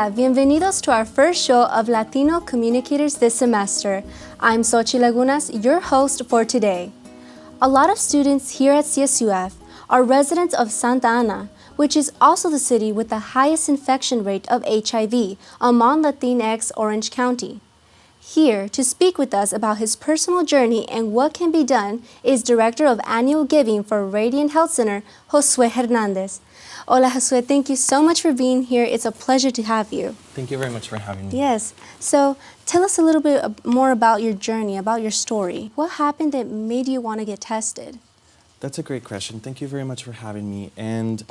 Hola, bienvenidos to our first show of Latino Communicators this semester. I'm Xochitl Lagunas, your host for today. A lot of students here at CSUF are residents of Santa Ana, which is also the city with the highest infection rate of HIV among Latinx Orange County. Here to speak with us about his personal journey and what can be done is Director of Annual Giving for Radiant Health Center, Josue Hernandez. Hola, Josue, thank you so much for being here. It's a pleasure to have you. Thank you very much for having me. Yes. So tell us a little bit more about your journey, about your story. What happened that made you want to get tested? That's a great question. Thank you very much for having me. And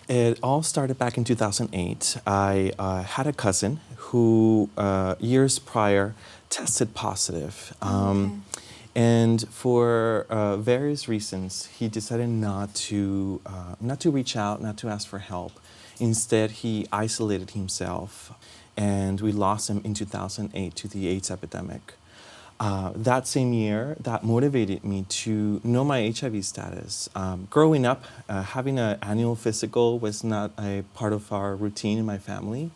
it all started back in 2008. I had a cousin who, years prior, tested positive. And for various reasons, he decided not to reach out, not to ask for help. Instead, he isolated himself, and we lost him in 2008 to the AIDS epidemic. That same year, that motivated me to know my HIV status. Growing up, having an annual physical was not a part of our routine in my family.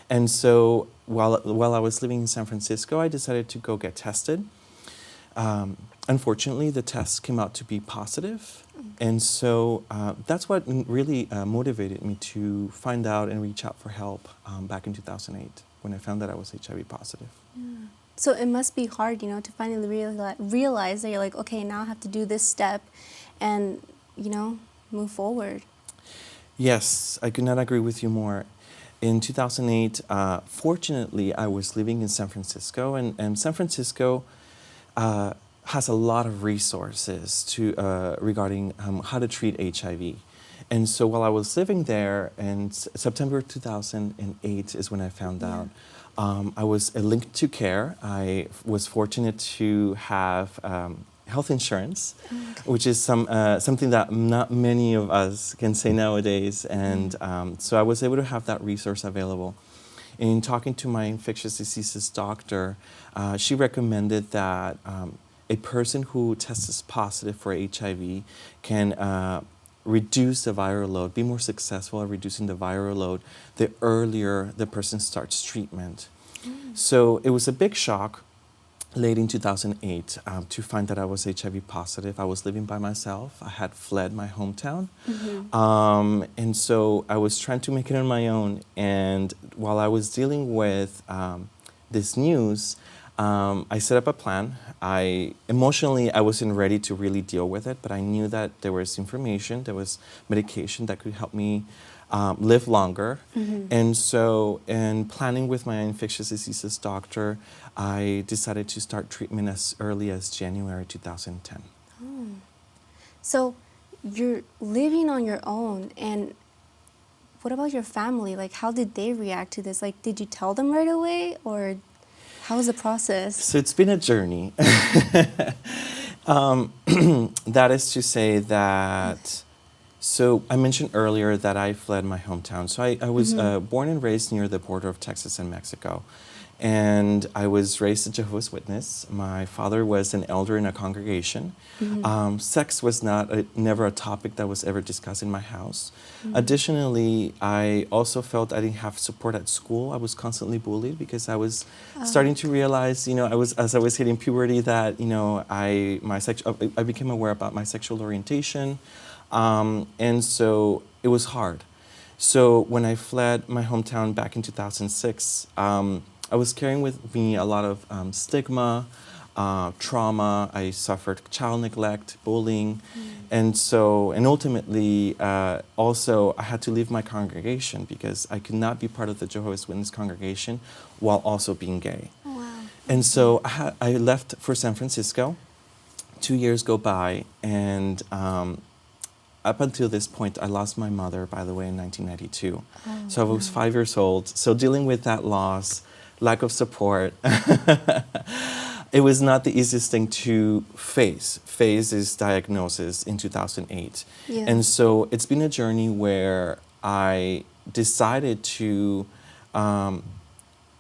And so while I was living in San Francisco, I decided to go get tested. Unfortunately, the test came out to be positive. And so that's what really motivated me to find out and reach out for help back in 2008 when I found that I was HIV positive. Yeah. So it must be hard, to finally realize that you're like, okay, now I have to do this step and, move forward. Yes, I could not agree with you more. In 2008, fortunately, I was living in San Francisco, and San Francisco has a lot of resources regarding how to treat HIV. And so while I was living there, in September 2008 is when I found out. I was linked to care. I was fortunate to have health insurance, which is something that not many of us can say nowadays. And so I was able to have that resource available. In talking to my infectious diseases doctor, she recommended that a person who tests positive for HIV can reduce the viral load, be more successful at reducing the viral load the earlier the person starts treatment. So it was a big shock late in 2008 to find that I was HIV positive. I was living by myself. I had fled my hometown. And so I was trying to make it on my own. And while I was dealing with this news, I set up a plan. Emotionally, I wasn't ready to really deal with it, but I knew that there was information, there was medication that could help me live longer. And so in planning with my infectious diseases doctor, I decided to start treatment as early as January 2010. So you're living on your own, and what about your family? Like, how did they react to this? Like, did you tell them right away, or how was the process? So it's been a journey. That is to say that, so I mentioned earlier that I fled my hometown. So I was born and raised near the border of Texas and Mexico. And I was raised a Jehovah's Witness. My father was an elder in a congregation. Sex was never a topic that was ever discussed in my house. Additionally, I also felt I didn't have support at school. I was constantly bullied because I was starting to realize, as I was hitting puberty, that I became aware about my sexual orientation, and so it was hard. So when I fled my hometown back in 2006. I was carrying with me a lot of stigma, trauma. I suffered child neglect, bullying, and ultimately also I had to leave my congregation because I could not be part of the Jehovah's Witness congregation while also being gay. And so I left for San Francisco. 2 years go by, and up until this point, I lost my mother, by the way, in 1992. So I was 5 years old. So dealing with that loss, lack of support, it was not the easiest thing to face. Phase is diagnosis in 2008. And so it's been a journey where I decided to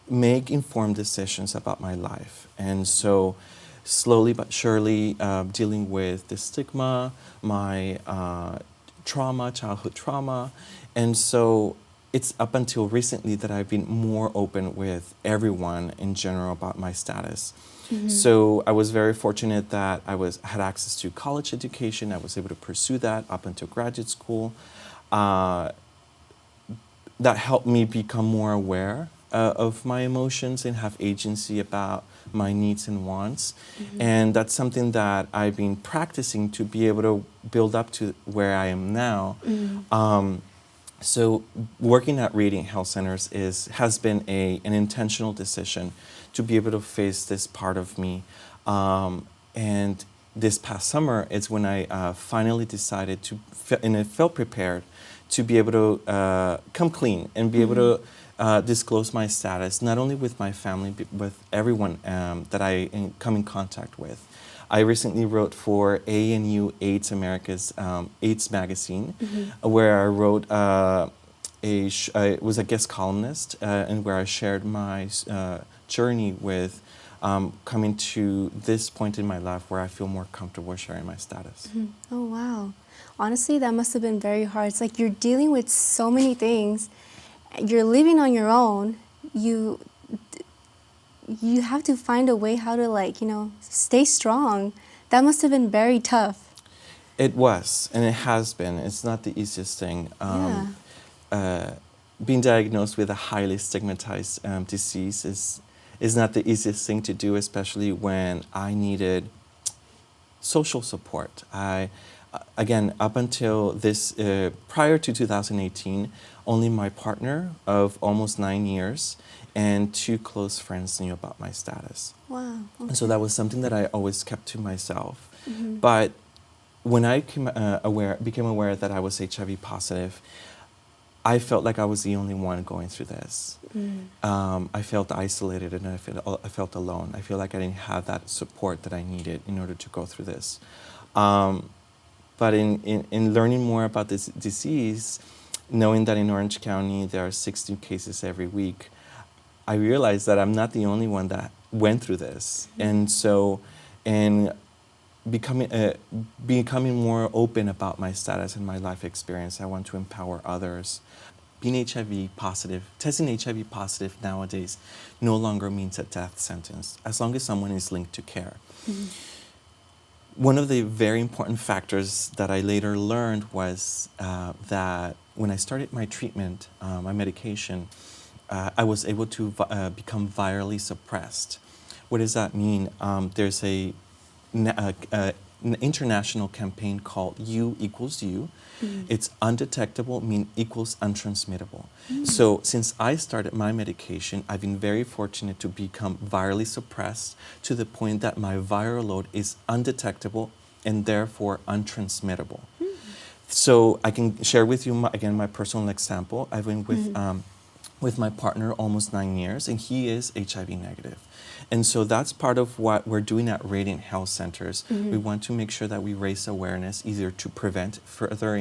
make informed decisions about my life. And so slowly but surely dealing with the stigma, my trauma, childhood trauma. And so it's up until recently that I've been more open with everyone in general about my status. So I was very fortunate that had access to college education. I was able to pursue that up until graduate school. That helped me become more aware of my emotions and have agency about my needs and wants. And that's something that I've been practicing to be able to build up to where I am now. So working at Radiant Health Centers has been an intentional decision to be able to face this part of me. And this past summer is when I finally decided to, and I felt prepared to be able to come clean and be able to disclose my status, not only with my family, but with everyone that I come in contact with. I recently wrote for ANU AIDS America's AIDS magazine, where I wrote I was a guest columnist, and where I shared my journey with coming to this point in my life where I feel more comfortable sharing my status. Oh, wow. Honestly, that must have been very hard. It's like you're dealing with so many things. You're living on your own. You have to find a way how to, like, stay strong. That must have been very tough. It was, and it has been. It's not the easiest thing. Being diagnosed with a highly stigmatized disease is not the easiest thing to do, especially when I needed social support. Again, up until this, prior to 2018, only my partner of almost 9 years and 2 close friends knew about my status. Wow. Okay. And so that was something that I always kept to myself. But when I became aware that I was HIV positive, I felt like I was the only one going through this. I felt isolated and I felt alone. I feel like I didn't have that support that I needed in order to go through this. But in learning more about this disease, knowing that in Orange County there are 6 new cases every week, I realized that I'm not the only one that went through this. And so, becoming more open about my status and my life experience, I want to empower others. Being HIV positive, testing HIV positive nowadays no longer means a death sentence, as long as someone is linked to care. One of the very important factors that I later learned was that when I started my treatment, my medication, I was able to become virally suppressed. What does that mean? There's an international campaign called U equals U. It's undetectable equals untransmittable. So since I started my medication, I've been very fortunate to become virally suppressed to the point that my viral load is undetectable and therefore untransmittable. So I can share with you, again, my personal example. I've been with my partner almost 9 years, and he is HIV negative. And so that's part of what we're doing at Radiant Health Centers. We want to make sure that we raise awareness either to prevent further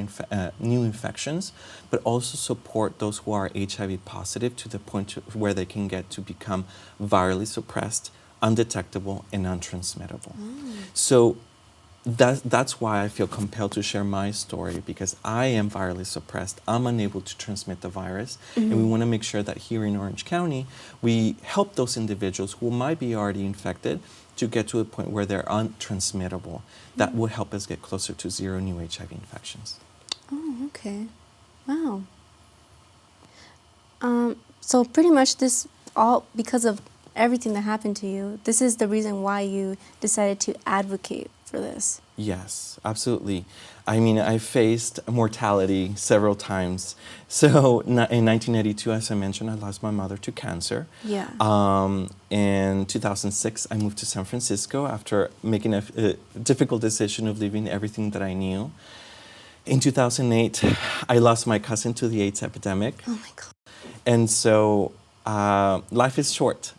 new infections, but also support those who are HIV positive to the point where they can get to become virally suppressed, undetectable, and untransmittable. So that's why I feel compelled to share my story, because I am virally suppressed. I'm unable to transmit the virus. And we want to make sure that here in Orange County, we help those individuals who might be already infected to get to a point where they're untransmittable. That will help us get closer to 0 new HIV infections. Oh, okay. Wow. So pretty much this all because of everything that happened to you, this is the reason why you decided to advocate for this. Yes, absolutely. I mean, I faced mortality several times. So in 1982, as I mentioned, I lost my mother to cancer. Yeah. In 2006, I moved to San Francisco after making a difficult decision of leaving everything that I knew. In 2008, I lost my cousin to the AIDS epidemic. Oh my God. And so life is short.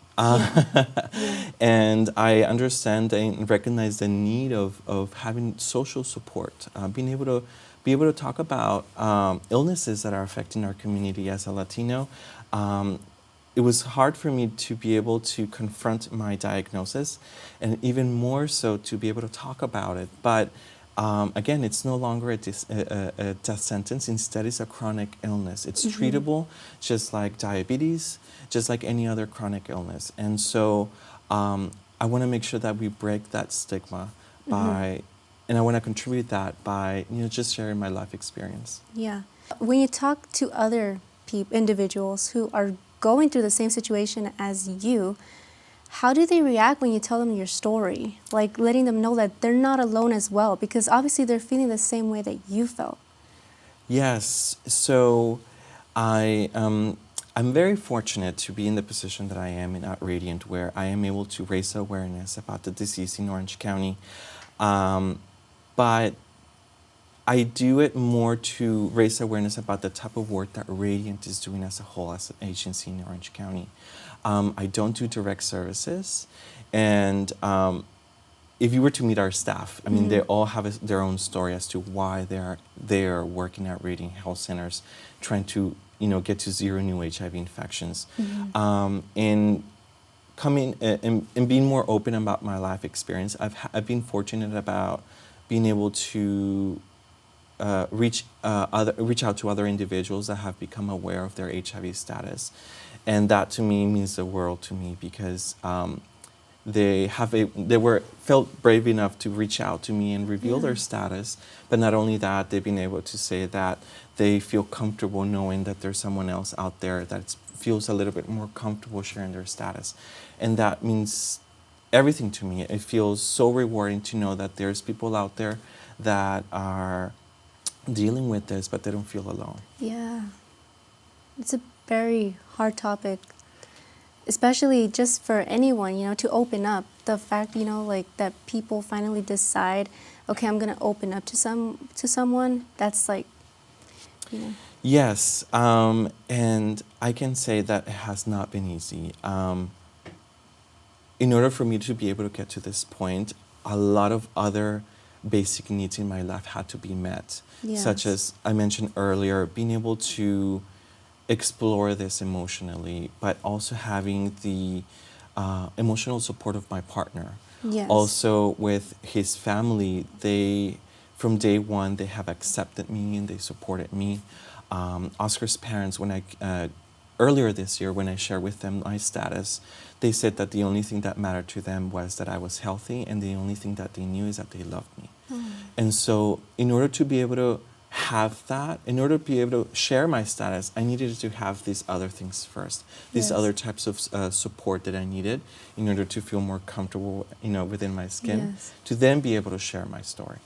And I understand and recognize the need of having social support, being able to talk about illnesses that are affecting our community as a Latino. It was hard for me to be able to confront my diagnosis, and even more so to be able to talk about it. But again, it's no longer a death sentence. Instead, it's a chronic illness. It's treatable just like diabetes, just like any other chronic illness. And so I want to make sure that we break that stigma by, and I want to contribute that by, just sharing my life experience. Yeah. When you talk to other individuals who are going through the same situation as you, how do they react when you tell them your story? Like letting them know that they're not alone as well, because obviously they're feeling the same way that you felt. Yes. So I'm very fortunate to be in the position that I am in Radiant, where I am able to raise awareness about the disease in Orange County. But I do it more to raise awareness about the type of work that Radiant is doing as a whole, as an agency in Orange County. I don't do direct services, and if you were to meet our staff, I mean, they all have their own story as to why they are working at Radiant Health Centers, trying to get to 0 new HIV infections, and coming and being more open about my life experience. I've been fortunate about being able to reach out to other individuals that have become aware of their HIV status, and that to me means the world to me, because they felt brave enough to reach out to me and reveal their status. But not only that, they've been able to say that they feel comfortable knowing that there's someone else out there that feels a little bit more comfortable sharing their status, and that means everything to me. It feels so rewarding to know that there's people out there that are dealing with this, but they don't feel alone. Yeah. It's a very hard topic, especially just for anyone, to open up. The fact, like that people finally decide, okay, I'm going to open up to someone, that's like, Yes, and I can say that it has not been easy. In order for me to be able to get to this point, a lot of other basic needs in my life had to be met, such as I mentioned earlier, being able to explore this emotionally, but also having the emotional support of my partner. Yes. Also with his family, from day one, they have accepted me and they supported me. Oscar's parents, earlier this year, when I shared with them my status, they said that the only thing that mattered to them was that I was healthy, and the only thing that they knew is that they loved me. And so in order to be able to have that, in order to be able to share my status, I needed to have these other things first, these other types of support that I needed in order to feel more comfortable, within my skin, to then be able to share my story.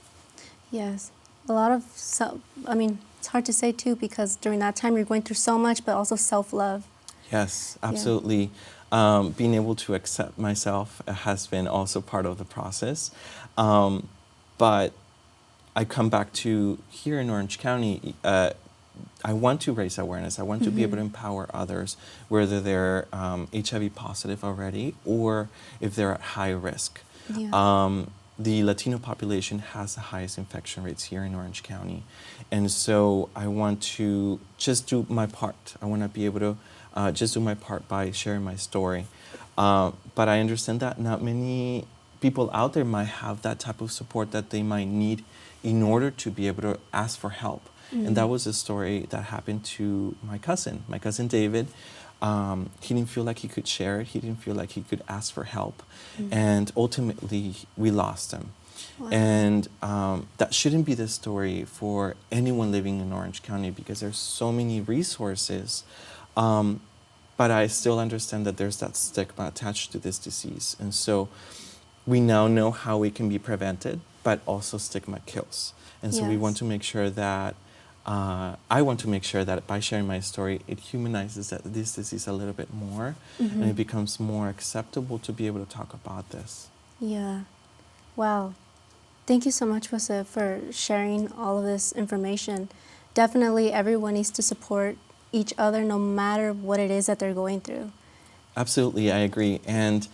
Yes. A lot of it's hard to say too, because during that time you're going through so much, but also self-love. Yes, absolutely. Being able to accept myself has been also part of the process. But I come back to here in Orange County, I want to raise awareness. I want to be able to empower others, whether they're HIV positive already or if they're at high risk. Yeah. The Latino population has the highest infection rates here in Orange County. And so I want to just do my part. I want to be able to just do my part by sharing my story. But I understand that not many people out there might have that type of support that they might need in order to be able to ask for help. And that was a story that happened to my cousin David. He didn't feel like he could share it. He didn't feel like he could ask for help. And ultimately, we lost him. Wow. And that shouldn't be the story for anyone living in Orange County, because there's so many resources. But I still understand that there's that stigma attached to this disease. And so we now know how we can be prevented, but also stigma kills. And so we want to make sure that I want to make sure that by sharing my story, it humanizes this disease a little bit more, and it becomes more acceptable to be able to talk about this. Yeah. Wow. Thank you so much, Josue, for sharing all of this information. Definitely everyone needs to support each other no matter what it is that they're going through. Absolutely, I agree. And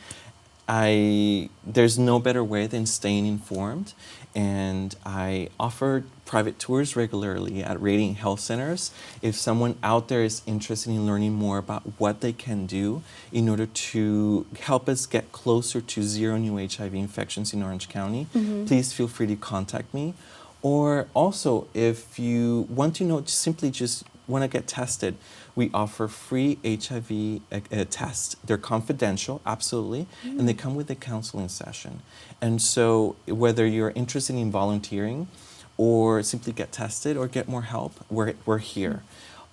there's no better way than staying informed, and I offer private tours regularly at Radiant Health Centers. If someone out there is interested in learning more about what they can do in order to help us get closer to zero new HIV infections in Orange County, please feel free to contact me. Or also, if you want to know, simply just want to get tested, we offer free HIV tests. They're confidential, absolutely, and they come with a counseling session. And so whether you're interested in volunteering or simply get tested or get more help, we're here.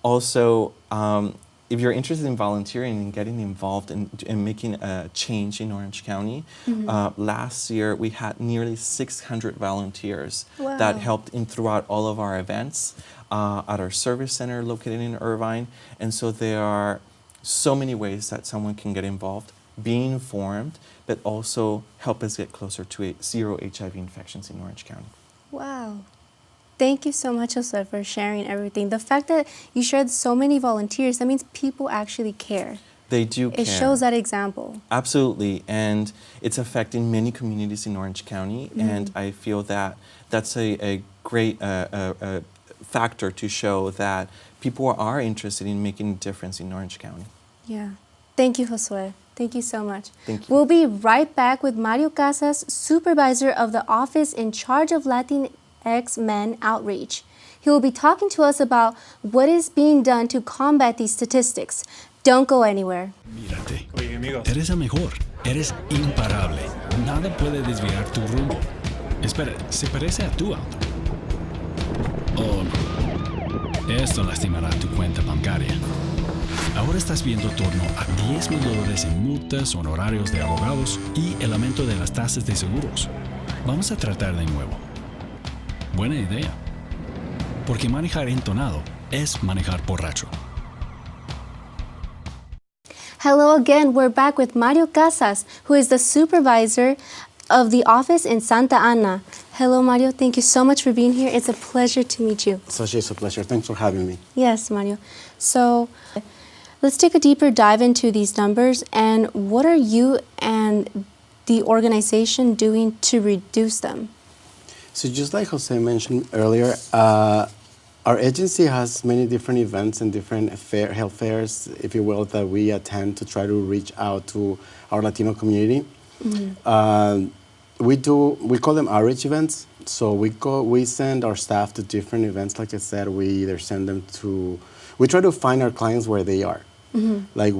Also, if you're interested in volunteering and getting involved in making a change in Orange County, last year we had nearly 600 volunteers that helped throughout all of our events at our service center located in Irvine. And so there are so many ways that someone can get involved, be informed, but also help us get closer to zero HIV infections in Orange County. Wow. Thank you so much, Josue, for sharing everything. The fact that you shared so many volunteers, that means people actually care. They do care. It shows that example. Absolutely, and it's affecting many communities in Orange County, and I feel that that's a great factor to show that people are interested in making a difference in Orange County. Yeah. Thank you, Josue. Thank you so much. Thank you. We'll be right back with Mario Casas, supervisor of the office in charge of Latinx men outreach. He will be talking to us about what is being done to combat these statistics. Don't go anywhere. Mírate. Eres la mejor. Eres imparable. Nada puede desviar tu rumbo. Espera, se parece a tu auto. Oh, no. Esto lastimará tu cuenta bancaria. Ahora estás viendo torno a $10,000 en multas, honorarios de abogados y el aumento de las tasas de seguros. Vamos a tratar de nuevo. Buena idea. Porque manejar entonado es manejar borracho. Hello again. We're back with Mario Casas, who is the supervisor of the office in Santa Ana. Hello, Mario. Thank you so much for being here. It's a pleasure to meet you. It's a pleasure. Thanks for having me. Yes, Mario. So let's take a deeper dive into these numbers. And what are you and the organization doing to reduce them? So just like Jose mentioned earlier, our agency has many different events and different health fairs, if you will, that we attend to try to reach out to our Latino community. We call them outreach events. So we send our staff to different events. Like I said, we either send them we try to find our clients where they are. Like,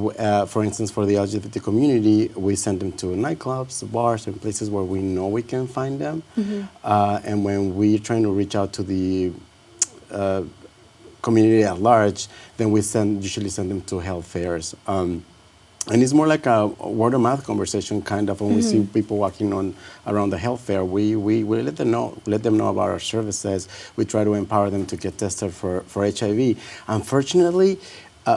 for instance, for the LGBT community, we send them to nightclubs, bars, and places where we know we can find them. And when we're trying to reach out to the community at large, then we usually send them to health fairs. And it's more like a word-of-mouth conversation, kind of. When we see people walking around the health fair, we let them know about our services. We try to empower them to get tested for HIV. Unfortunately,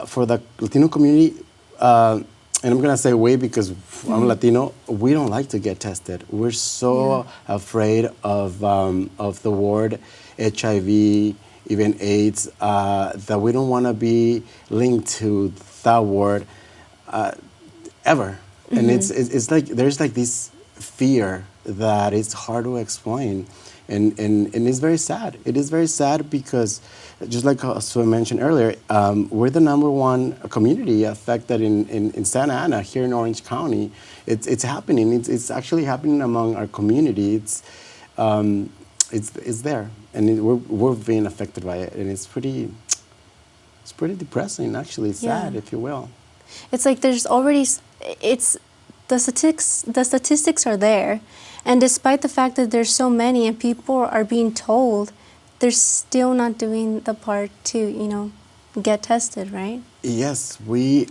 for the Latino community, and I'm going to say we because I'm Latino, we don't like to get tested. We're so afraid of the word HIV, even AIDS, that we don't want to be linked to that word ever. And it's like there's like this fear that it's hard to explain. And it's very sad. It is very sad because, just like Josue mentioned earlier, we're the #1 community affected in Santa Ana, here in Orange County. It's happening. It's actually happening among our community. It's there, and we're being affected by it, and it's pretty depressing. Actually, it's sad, if you will. It's like there's already the statistics are there. And despite the fact that there's so many and people are being told, they're still not doing the part to, get tested, right? Yes, we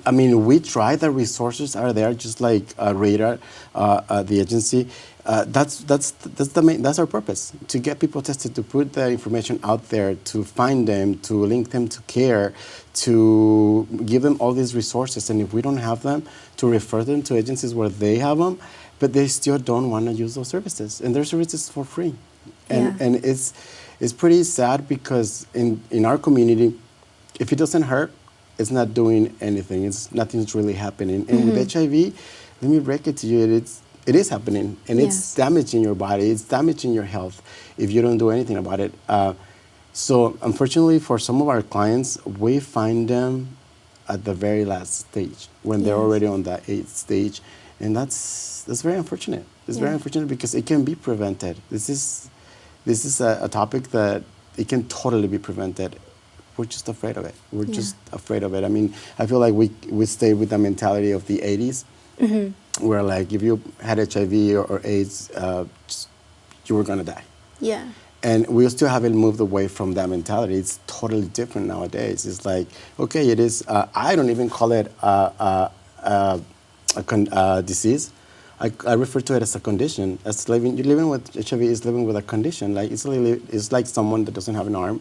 try. The resources are there, just like Radar, the agency. That's our purpose, to get people tested, to put the information out there, to find them, to link them to care, to give them all these resources. And if we don't have them, to refer them to agencies where they have them. But they still don't want to use those services, and their services for free, and it's pretty sad because in our community, if it doesn't hurt, it's not doing anything. Nothing's really happening. And with HIV, let me break it to you, it is happening, and it's Yes. damaging your body. It's damaging your health if you don't do anything about it. So unfortunately, for some of our clients, we find them at the very last stage when they're Yes. already on that 8th stage, and that's very unfortunate. It's very Yeah. unfortunate because it can be prevented. This is a topic that it can totally be prevented. We're just afraid of it. We're Yeah. just afraid of it. I mean, I feel like we stay with the mentality of the 80s, where like if you had HIV or AIDS, you were gonna die. Yeah. And we still haven't moved away from that mentality. It's totally different nowadays. It's like, okay, it is. I don't even call it a disease. I refer to it as a condition. As living with HIV is living with a condition. Like it's like someone that doesn't have an arm.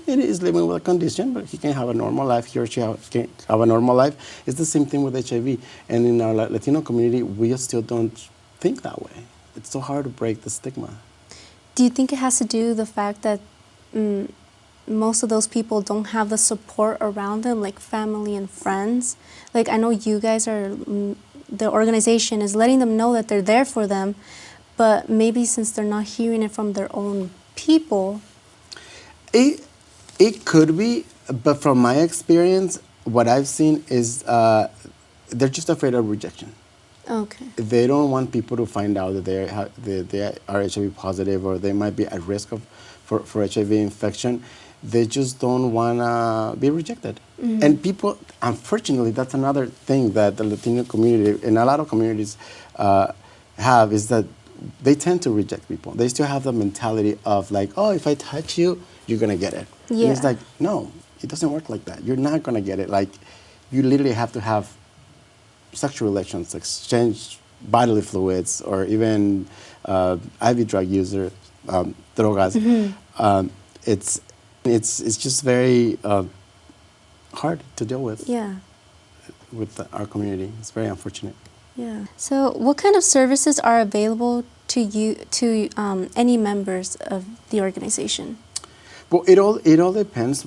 It is living with a condition, but he can have a normal life. He or she can have a normal life. It's the same thing with HIV. And in our Latino community, we still don't think that way. It's so hard to break the stigma. Do you think it has to do with the fact that most of those people don't have the support around them, like family and friends? Like, I know you guys are, the organization is letting them know that they're there for them, but maybe since they're not hearing it from their own people. It could be, but from my experience, what I've seen is they're just afraid of rejection. Okay. They don't want people to find out that they are HIV positive or they might be at risk for HIV infection. They just don't want to be rejected. And people, unfortunately, that's another thing that the Latino community and a lot of communities have, is that they tend to reject people. They still have the mentality of like, oh, if I touch you, you're going to get it. Yeah. And it's like, no, it doesn't work like that. You're not going to get it. Like, you literally have to have sexual relations, exchange bodily fluids, or even IV drug user, drogas. It's just very hard to deal with. Yeah. With our community. It's very unfortunate. Yeah. So, what kind of services are available to you, to any members of the organization? Well, it all depends.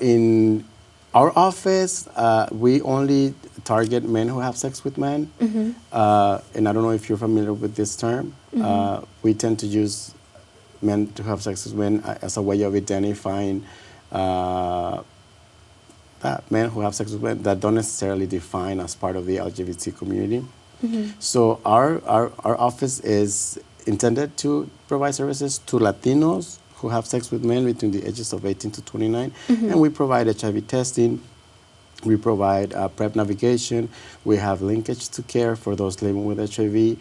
In our office, we only target men who have sex with men. And I don't know if you're familiar with this term. We tend to use men to have sex with men as a way of identifying that men who have sex with men that don't necessarily define as part of the LGBT community. So our office is intended to provide services to Latinos who have sex with men between the ages of 18 to 29. And we provide HIV testing. We provide PrEP navigation. We have linkage to care for those living with HIV.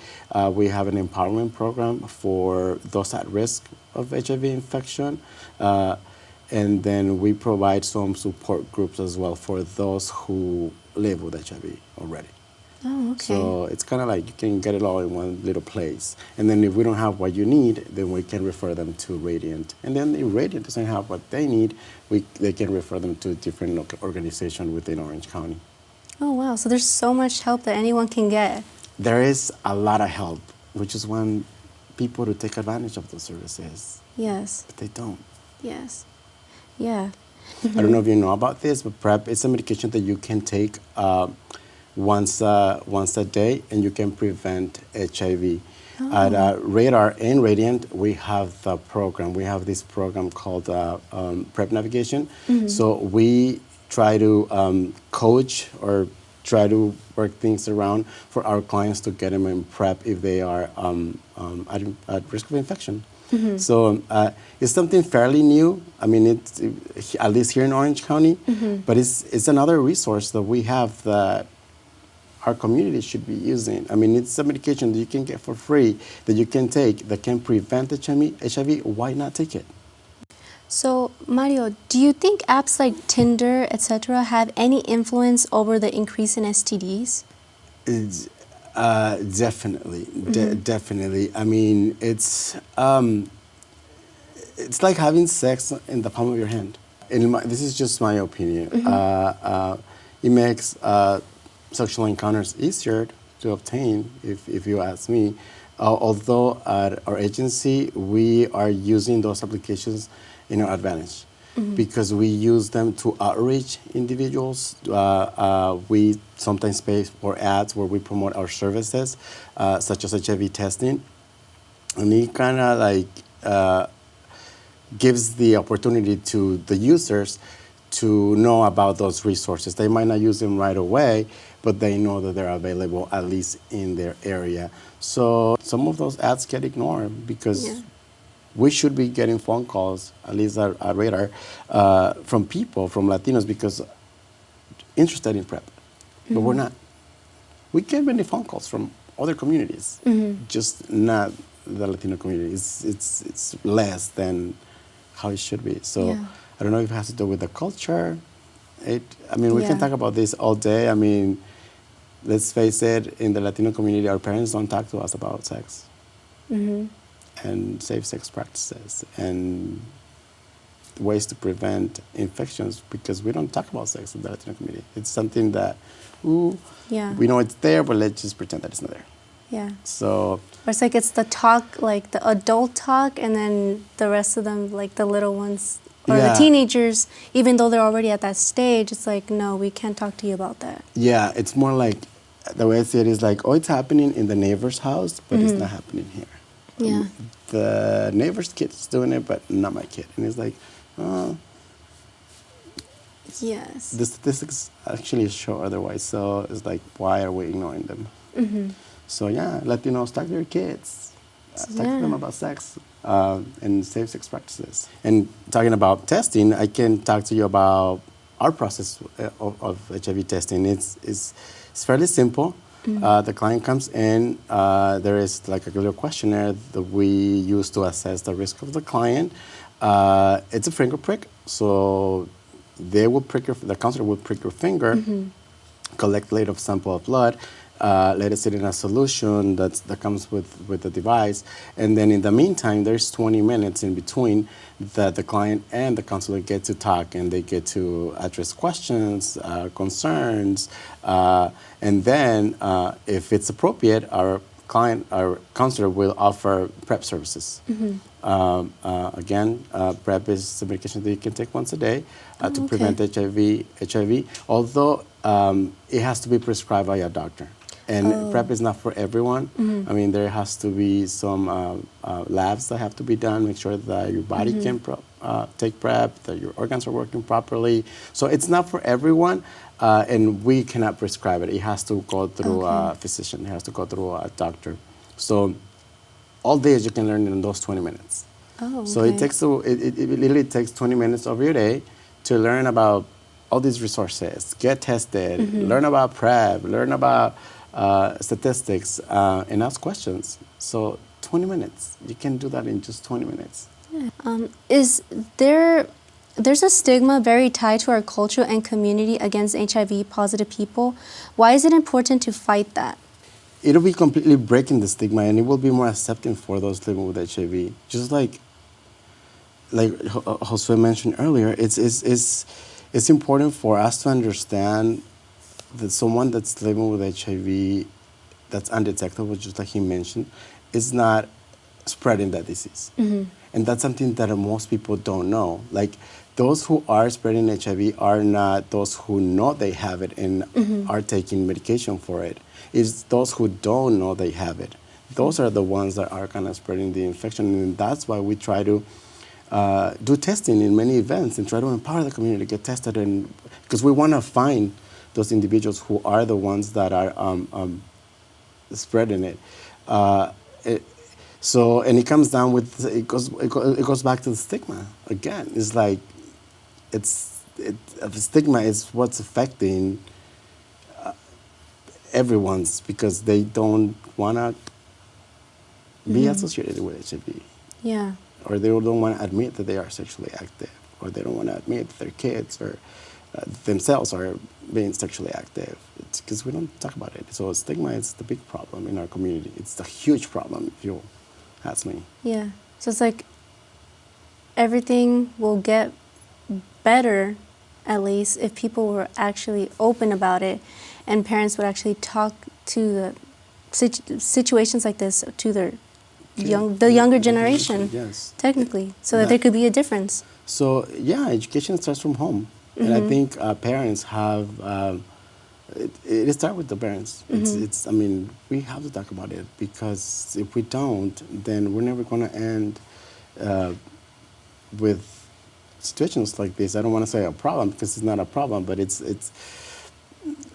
We have an empowerment program for those at risk of HIV infection. And then we provide some support groups as well for those who live with HIV already. Oh, okay. So it's kind of like you can get it all in one little place. And then if we don't have what you need, then we can refer them to Radiant. And then if Radiant doesn't have what they need, they can refer them to a different organization within Orange County. Oh, wow. So there's so much help that anyone can get. There is a lot of help. We just want people to take advantage of those services. Yes. But they don't. Yes. Yeah. I don't know if you know about this, but PrEP is a medication that you can take once a day, and you can prevent HIV. At Radar and Radiant, we have the program. We have this program called PrEP Navigation. So we try to coach or try to work things around for our clients to get them in PrEP if they are at risk of infection. So it's something fairly new. I mean, it's at least here in Orange County, but it's another resource that we have that our community should be using. I mean, it's a medication that you can get for free, that you can take, that can prevent HIV. Why not take it? So, Mario, do you think apps like Tinder, etc., have any influence over the increase in STDs? Definitely, definitely. I mean, it's like having sex in the palm of your hand. This is just my opinion. It makes sexual encounters easier to obtain, if you ask me. Although at our agency, we are using those applications in our advantage. because we use them to outreach individuals. We sometimes pay for ads where we promote our services, such as HIV testing. And it kind of like gives the opportunity to the users to know about those resources. They might not use them right away, but they know that they're available at least in their area. So some of those ads get ignored because we should be getting phone calls, at least our radar, from people, from Latinos, because interested in PrEP, but we're not. We get many phone calls from other communities, just not the Latino community. It's less than how it should be. So I don't know if it has to do with the culture. We can talk about this all day. I mean, let's face it, in the Latino community, our parents don't talk to us about sex and safe sex practices and ways to prevent infections, because we don't talk about sex in the Latino community. It's something that, we know it's there, but let's just pretend that it's not there. Yeah. So or it's like it's the talk, like the adult talk, and then the rest of them, like the little ones or the teenagers, even though they're already at that stage, it's like, no, we can't talk to you about that. Yeah, it's more like, the way I see it is like, oh, it's happening in the neighbor's house, but it's not happening here. Yeah. The neighbor's kid's doing it, but not my kid. And it's like, yes. The statistics actually show otherwise. So it's like, why are we ignoring them? So yeah, Latinos, talk to your kids. Talk to them about sex and safe sex practices. And talking about testing, I can talk to you about our process of HIV testing. It's fairly simple. The client comes in. There is like a little questionnaire that we use to assess the risk of the client. It's a finger prick. So they will prick the counselor will prick your finger, collect a little sample of blood, let it sit in a solution that comes with the device. And then in the meantime, there's 20 minutes in between that the client and the counselor get to talk, and they get to address questions, concerns, and then if it's appropriate, our counselor will offer PrEP services. Again, PrEP is a medication that you can take once a day to prevent HIV, although it has to be prescribed by a doctor. And PrEP is not for everyone. I mean, there has to be some labs that have to be done, make sure that your body can take PrEP, that your organs are working properly. So it's not for everyone, and we cannot prescribe it. It has to go through a physician. It has to go through a doctor. So all days you can learn in those 20 minutes. So it literally takes 20 minutes of your day to learn about all these resources, get tested, learn about PrEP, learn about statistics, and ask questions. So 20 minutes. You can do that in just 20 minutes. Is there's a stigma very tied to our culture and community against HIV positive people. Why is it important to fight that? It'll be completely breaking the stigma, and it will be more accepting for those living with HIV. Just like Josue mentioned earlier, it's important for us to understand that someone that's living with HIV that's undetectable, just like he mentioned, is not spreading that disease. And that's something that most people don't know. Like, those who are spreading HIV are not those who know they have it and are taking medication for it. It's those who don't know they have it. Those are the ones that are kind of spreading the infection, and that's why we try to do testing in many events and try to empower the community to get tested, and because we want to find those individuals who are the ones that are spreading it. So, and it comes down with, it goes back to the stigma again. It's like, the stigma is what's affecting everyone's, because they don't want to be associated with HIV. Yeah. Or they don't want to admit that they are sexually active, or they don't want to admit that their kids or themselves are being sexually active. It's because we don't talk about it. So stigma is the big problem in our community. It's the huge problem, if you ask me. Yeah. So it's like everything will get better, at least, if people were actually open about it, and parents would actually talk to the situations like this to their the younger generation, Yes. technically, so that there could be a difference. So yeah, education starts from home, and I think parents have. It starts with the parents. It's. I mean, we have to talk about it because if we don't, then we're never going to end with situations like this. I don't want to say a problem because it's not a problem, but it's.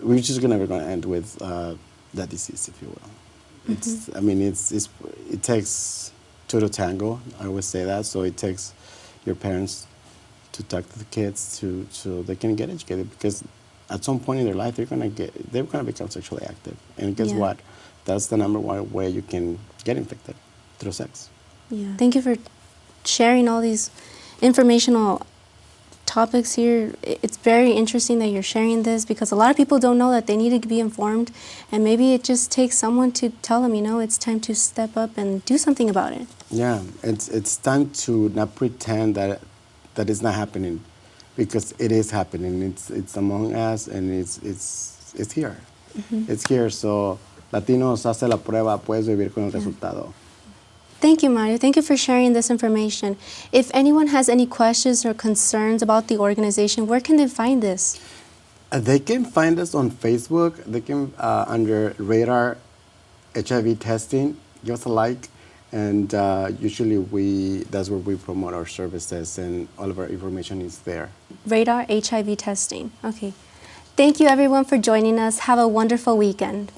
We're just never going to end with that disease, if you will. It's. I mean, it takes two to tango. I always say that. So it takes your parents to talk to the kids so they can get educated, because at some point in their life they're gonna become sexually active, and guess what? That's the number one way you can get infected, through sex. Yeah. Thank you for sharing all these informational topics here. It's very interesting that you're sharing this, because a lot of people don't know that they need to be informed, and maybe it just takes someone to tell them, it's time to step up and do something about it. Yeah, it's time to not pretend that it's not happening, because it is happening. It's among us, and it's here. It's here. So Latinos, hace la prueba, puedes vivir con el resultado. Thank you, Mario. Thank you for sharing this information. If anyone has any questions or concerns about the organization, where can they find this? They can find us on Facebook. They can under Radar HIV Testing. Give us a like, and usually that's where we promote our services, and all of our information is there. Radar HIV Testing. Okay. Thank you, everyone, for joining us. Have a wonderful weekend.